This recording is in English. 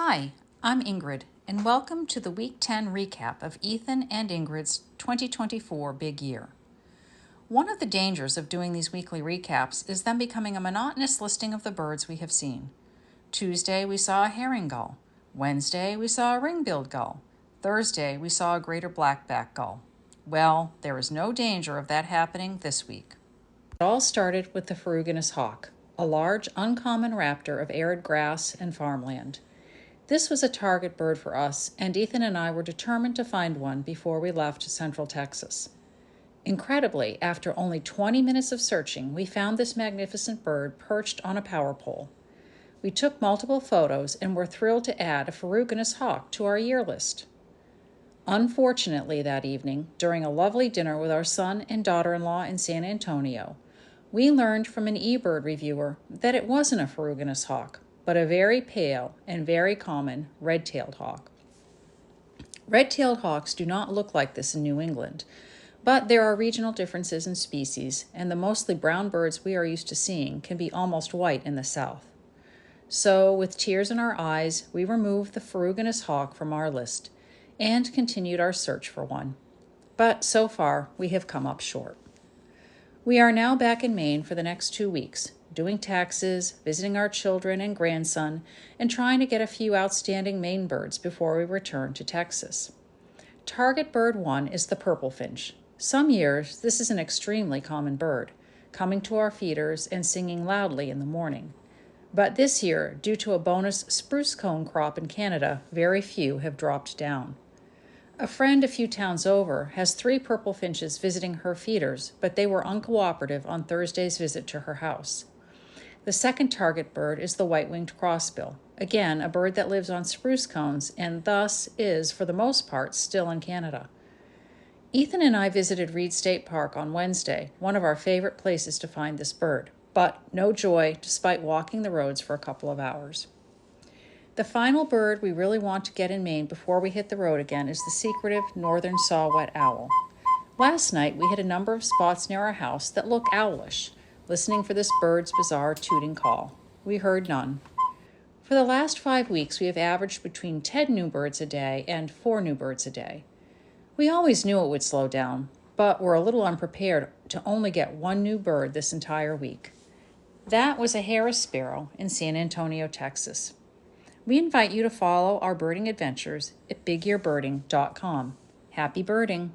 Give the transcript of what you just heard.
Hi, I'm Ingrid, and welcome to the Week 10 recap of Ethan and Ingrid's 2024 Big Year. One of the dangers of doing these weekly recaps is them becoming a monotonous listing of the birds we have seen. Tuesday, we saw a herring gull. Wednesday, we saw a ring-billed gull. Thursday, we saw a greater blackback gull. Well, there is no danger of that happening this week. It all started with the ferruginous hawk, a large, uncommon raptor of arid grass and farmland. This was a target bird for us, and Ethan and I were determined to find one before we left Central Texas. Incredibly, after only 20 minutes of searching, we found this magnificent bird perched on a power pole. We took multiple photos and were thrilled to add a ferruginous hawk to our year list. Unfortunately, that evening, during a lovely dinner with our son and daughter-in-law in San Antonio, we learned from an eBird reviewer that it wasn't a ferruginous hawk, but a very pale and very common red-tailed hawk. Red-tailed hawks do not look like this in New England, but there are regional differences in species, and the mostly brown birds we are used to seeing can be almost white in the south. So, with tears in our eyes, we removed the ferruginous hawk from our list and continued our search for one. But so far, we have come up short. We are now back in Maine for the next 2 weeks, doing taxes, visiting our children and grandson, and trying to get a few outstanding Maine birds before we return to Texas. Target bird 1 is the purple finch. Some years, this is an extremely common bird, coming to our feeders and singing loudly in the morning. But this year, due to a bonus spruce cone crop in Canada, very few have dropped down. A friend a few towns over has 3 purple finches visiting her feeders, but they were uncooperative on Thursday's visit to her house. The second target bird is the white-winged crossbill, again a bird that lives on spruce cones and thus is, for the most part, still in Canada. Ethan and I visited Reed State Park on Wednesday, one of our favorite places to find this bird, but no joy despite walking the roads for a couple of hours. The final bird we really want to get in Maine before we hit the road again is the secretive northern saw-whet owl. Last night we hit a number of spots near our house that look owlish, listening for this bird's bizarre tooting call. We heard none. For the last 5 weeks we have averaged between 10 new birds a day and 4 new birds a day. We always knew it would slow down, but were a little unprepared to only get 1 new bird this entire week. That was a Harris sparrow in San Antonio, Texas. We invite you to follow our birding adventures at bigyearbirding.com. Happy birding!